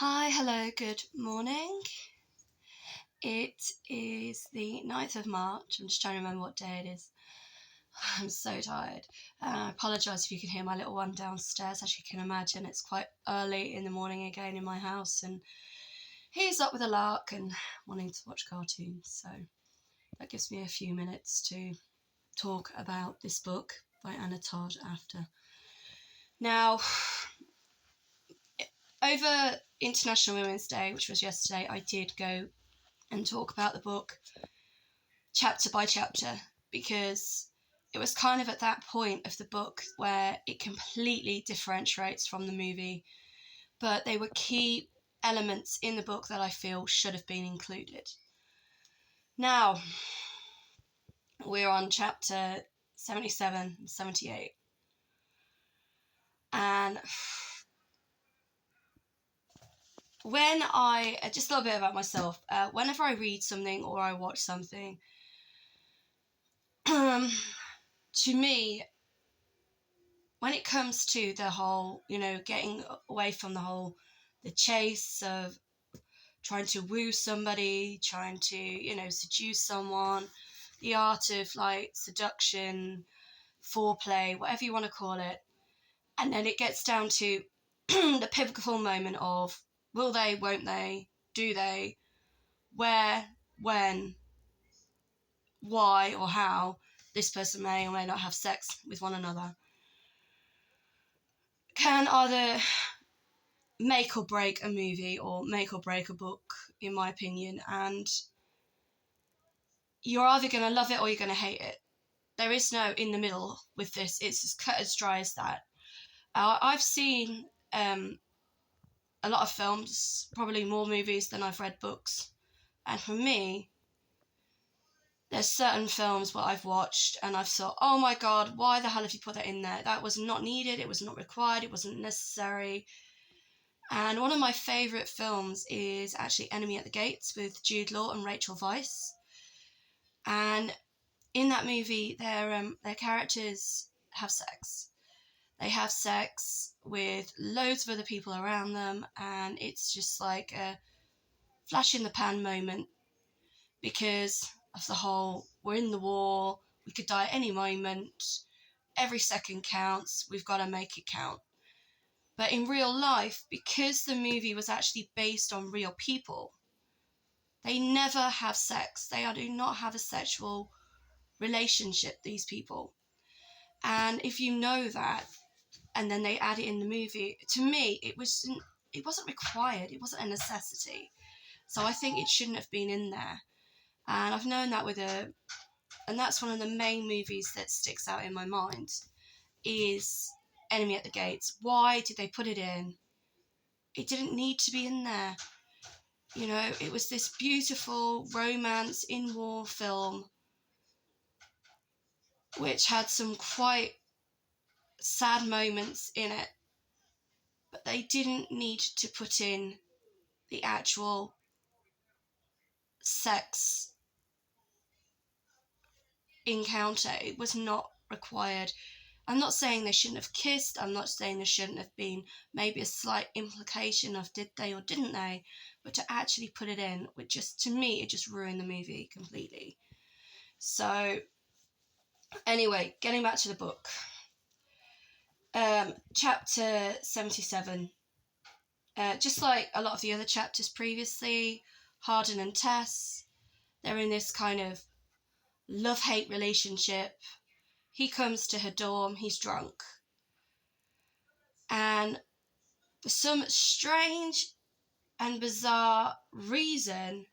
Hi, hello, good morning. It is the 9th of March. I'm just trying to remember what day it is. I'm so tired. I apologise if you can hear my little one downstairs. As you can imagine, it's quite early in the morning again in my house, and he's up with a lark and wanting to watch cartoons. So that gives me a few minutes to talk about this book by Anna Todd after. Now, over International Women's Day, which was yesterday, I did go and talk about the book chapter by chapter, because it was kind of at that point of the book where it completely differentiates from the movie, but they were key elements in the book that I feel should have been included. Now, we're on chapter 77 and 78, and when just a little bit about myself, whenever I read something or I watch something, to me, when it comes to the whole, getting away from the chase of trying to woo somebody, trying to, seduce someone, the art of seduction, foreplay, whatever you want to call it. And then it gets down to the pivotal moment of will they, won't they, do they, where, when, why, or how this person may or may not have sex with one another, can either make or break a movie or make or break a book, in my opinion. And you're either going to love it or you're going to hate it. There is no in the middle with this. It's as cut as dry as that. I've seen a lot of films, probably more movies than I've read books. And for me, there's certain films what I've watched and I've thought, oh my God, why the hell have you put that in there? That was not needed. It was not required. It wasn't necessary. And one of my favourite films is actually Enemy at the Gates with Jude Law and Rachel Weisz. And in that movie, their characters have sex. They have sex with loads of other people around them, and it's just like a flash in the pan moment because of the whole, we're in the war, we could die at any moment, every second counts, we've got to make it count. But in real life, because the movie was actually based on real people, they never have sex. They do not have a sexual relationship, these people. And if you know that, and then they add it in the movie, to me, it wasn't required. It wasn't a necessity. So I think it shouldn't have been in there. And I've known that and that's one of the main movies that sticks out in my mind, is Enemy at the Gates. Why did they put it in? It didn't need to be in there. It was this beautiful romance in war film which had some quite sad moments in it, but they didn't need to put in the actual sex encounter. It was not required. I'm not saying they shouldn't have kissed. I'm not saying there shouldn't have been maybe a slight implication of did they or didn't they, but to actually put it in, to me, it just ruined the movie completely. So anyway, getting back to the book. Chapter 77. Just like a lot of the other chapters previously, Hardin and Tess, they're in this kind of love-hate relationship. He comes to her dorm, he's drunk. And for some strange and bizarre reason,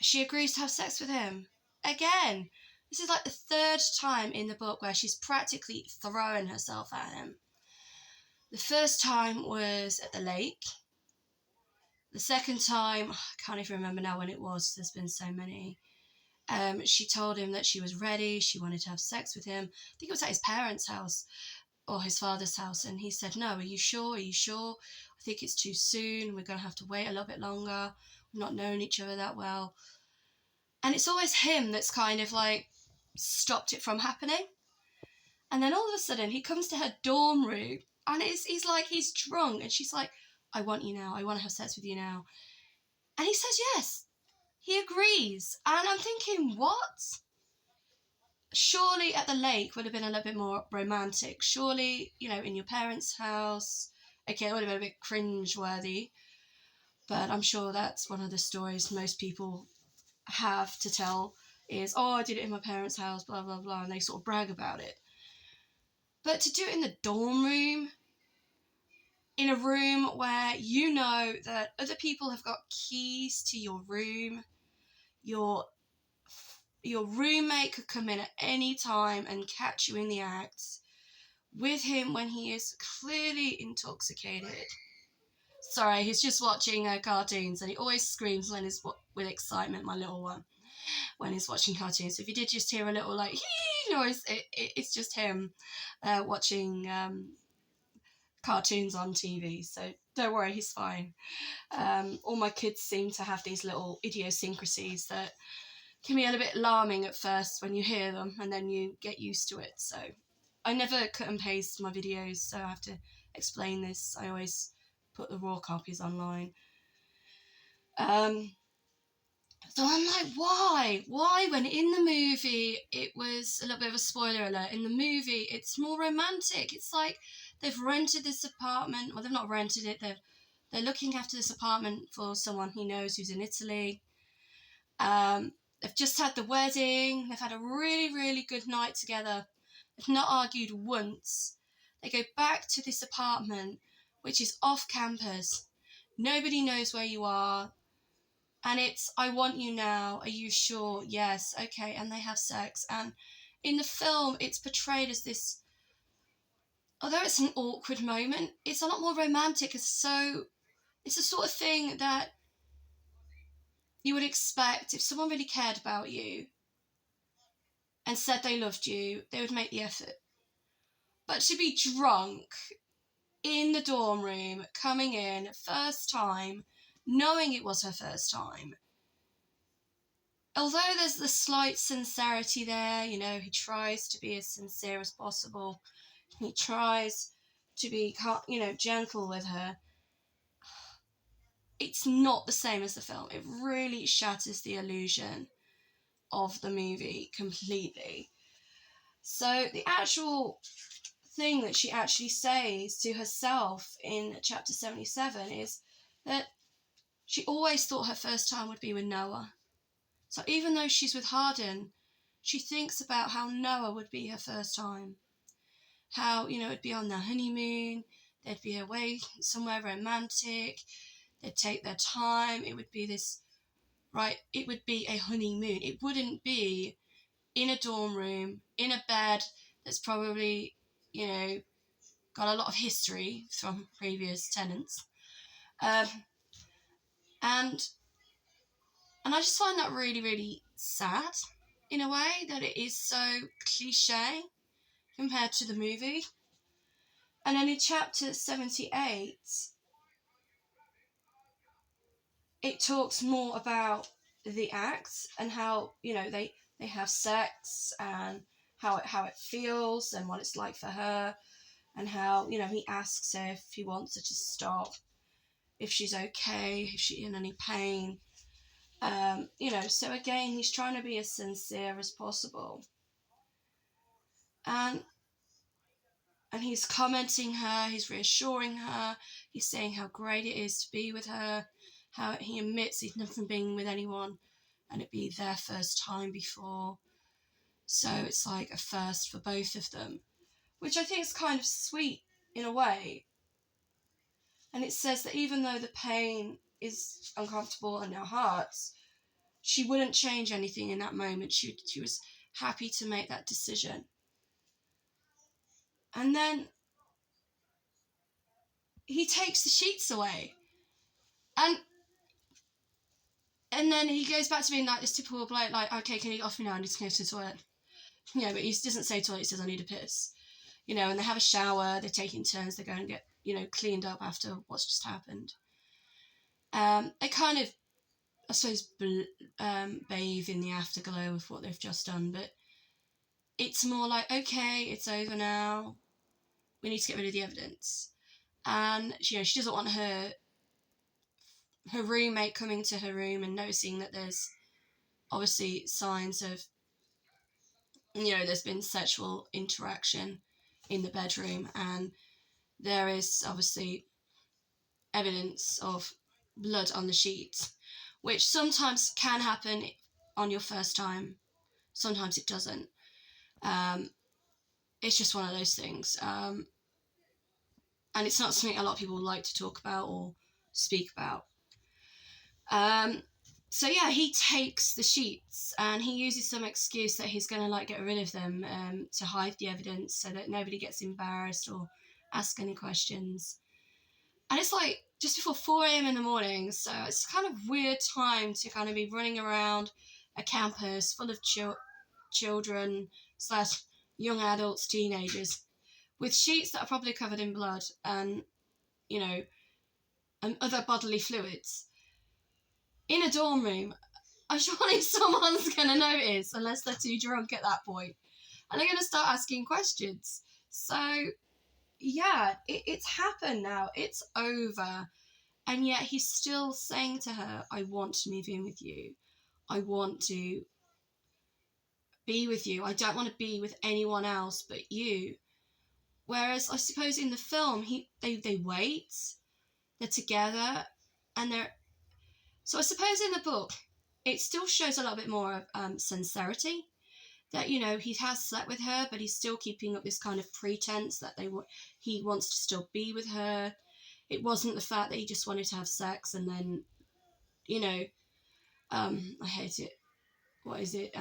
she agrees to have sex with him. Again, this is like the third time in the book where she's practically throwing herself at him. The first time was at the lake. The second time, I can't even remember now when it was, there's been so many. She told him that she was ready, she wanted to have sex with him. I think it was at his parents' house or his father's house, and he said, no, are you sure? I think it's too soon, we're going to have to wait a little bit longer, we've not known each other that well. And it's always him that's kind of stopped it from happening. And then all of a sudden he comes to her dorm room and he's drunk, and she's like, I want you now. I want to have sex with you now. And he says yes. He agrees. And I'm thinking, what? Surely at the lake would have been a little bit more romantic. Surely, in your parents' house. Okay, it would have been a bit cringe-worthy. But I'm sure that's one of the stories most people have to tell is, oh, I did it in my parents' house, blah, blah, blah. And they sort of brag about it. But to do it in the dorm room, in a room where you know that other people have got keys to your room, your roommate could come in at any time and catch you in the act with him when he is clearly intoxicated. Sorry, he's just watching cartoons, and he always screams when he's with excitement, my little one, when he's watching cartoons. So if you did just hear a little like hee noise, it's just him watching cartoons on TV. So don't worry, he's fine. All my kids seem to have these little idiosyncrasies that can be a little bit alarming at first when you hear them, and then you get used to it. So I never cut and paste my videos, so I have to explain this. I always put the raw copies online. So I'm like, why? Why, when in the movie, it was a little bit of a spoiler alert, in the movie it's more romantic. It's like they've rented this apartment, well, they've not rented it, they're looking after this apartment for someone he knows who's in Italy. They've just had the wedding, they've had a really, really good night together. They've not argued once. They go back to this apartment, which is off campus. Nobody knows where you are. And it's, I want you now. Are you sure? Yes. Okay. And they have sex. And in the film, it's portrayed as this, although it's an awkward moment, it's a lot more romantic. It's the sort of thing that you would expect if someone really cared about you and said they loved you, they would make the effort. But to be drunk in the dorm room, coming in, first time, knowing it was her first time, although there's the slight sincerity there, he tries to be as sincere as possible. He tries to be, gentle with her. It's not the same as the film. It really shatters the illusion of the movie completely. So the actual thing that she actually says to herself in chapter 77 is that she always thought her first time would be with Noah. So even though she's with Hardin, she thinks about how Noah would be her first time. How, it'd be on their honeymoon, they'd be away somewhere romantic, they'd take their time, it would be this, right, it would be a honeymoon. It wouldn't be in a dorm room, in a bed that's probably, got a lot of history from previous tenants. And I just find that really, really sad, in a way, that it is so cliche compared to the movie. And then in chapter 78, it talks more about the act and how, they have sex and how it feels and what it's like for her, and how, he asks her if he wants her to stop, if she's okay, if she's in any pain. So again, he's trying to be as sincere as possible. And he's commenting her, he's reassuring her, he's saying how great it is to be with her, how he admits he's never been with anyone and it'd be their first time before. So it's like a first for both of them, which I think is kind of sweet in a way. And it says that even though the pain is uncomfortable in her heart, she wouldn't change anything in that moment. She was happy to make that decision. And then he takes the sheets away. And then he goes back to being like this typical bloke, like, okay, can you get off me now? I need to go to the toilet. But he doesn't say toilet, he says, I need a piss. And they have a shower, they're taking turns, they go and get, cleaned up after what's just happened. It kind of, I suppose, bathe in the afterglow of what they've just done, but it's more like, okay, it's over now, we need to get rid of the evidence. And, she doesn't want her her roommate coming to her room and noticing that there's obviously signs of, there's been sexual interaction in the bedroom, and there is obviously evidence of blood on the sheets, which sometimes can happen on your first time, sometimes it doesn't. It's just one of those things, and it's not something a lot of people like to talk about or speak about. So yeah, he takes the sheets and he uses some excuse that he's going to get rid of them, to hide the evidence so that nobody gets embarrassed or ask any questions. And it's just before 4 a.m. in the morning, so it's kind of weird time to kind of be running around a campus full of children / young adults, teenagers, with sheets that are probably covered in blood and other bodily fluids in a dorm room. Surely someone's going to notice, unless they're too drunk at that point, and they're going to start asking questions. So yeah, it's happened now, it's over, and yet he's still saying to her, I want to move in with you, I want to be with you, I don't want to be with anyone else but you. Whereas I suppose in the film, they wait, they're together, and so I suppose in the book it still shows a little bit more of sincerity, that he has slept with her, but he's still keeping up this kind of pretense that he wants to still be with her. It wasn't the fact that he just wanted to have sex and then I hate it, what is it,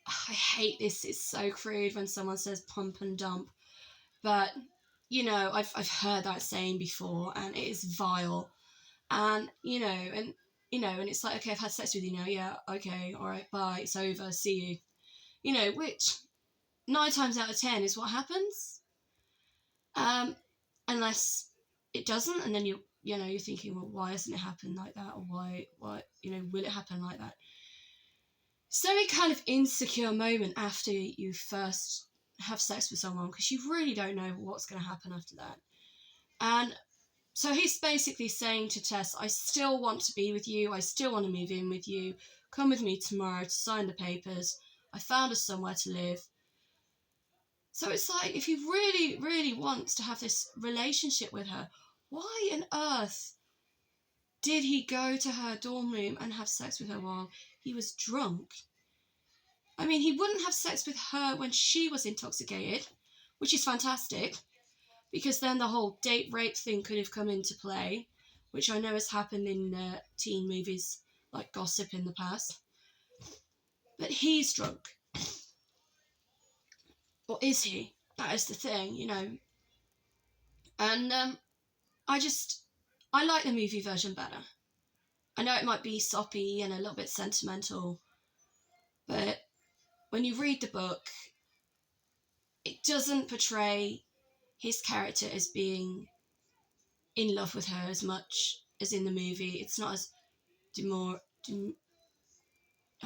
I hate this, it's so crude when someone says pump and dump, but I've heard that saying before, and it is vile. And and it's like, okay, I've had sex with you now, yeah, okay, all right, bye, it's over, see you, which 9 times out of 10 is what happens, unless it doesn't, and then you're thinking, well, why hasn't it happened like that, or why will it happen like that? It's a very kind of insecure moment after you first have sex with someone, because you really don't know what's going to happen after that. And so he's basically saying to Tess, I still want to be with you, I still want to move in with you, come with me tomorrow to sign the papers, I found us somewhere to live. So it's like, if he really, really wants to have this relationship with her, why on earth did he go to her dorm room and have sex with her while he was drunk? I mean, he wouldn't have sex with her when she was intoxicated, which is fantastic, because then the whole date rape thing could have come into play, which I know has happened in teen movies like Gossip in the past. But he's drunk. Or is he? That is the thing, And I like the movie version better. I know it might be soppy and a little bit sentimental, but when you read the book, it doesn't portray his character as being in love with her as much as in the movie. It's not as I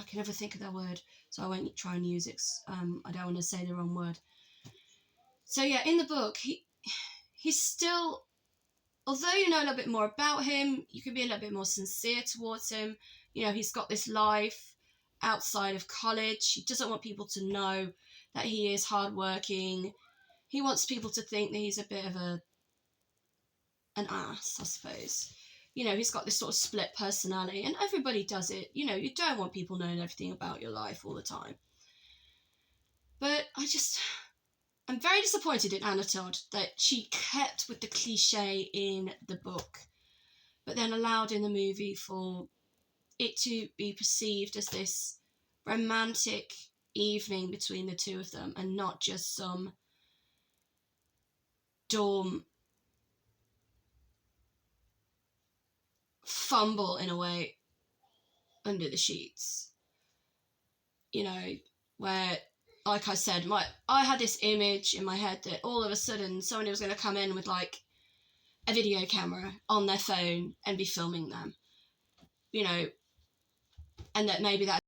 can never think of that word, so I won't try and use it. I don't want to say the wrong word. So yeah, in the book, he's still, although you know a little bit more about him, you can be a little bit more sincere towards him. He's got this life outside of college. He doesn't want people to know that he is hardworking. He wants people to think that he's a bit of an ass, I suppose. He's got this sort of split personality, and everybody does it. You don't want people knowing everything about your life all the time. But I'm very disappointed in Anna Todd that she kept with the cliche in the book, but then allowed in the movie for it to be perceived as this romantic evening between the two of them, and not just some dorm fumble in a way under the sheets. Where, like I said, I had this image in my head that all of a sudden somebody was going to come in with a video camera on their phone and be filming them, and that maybe that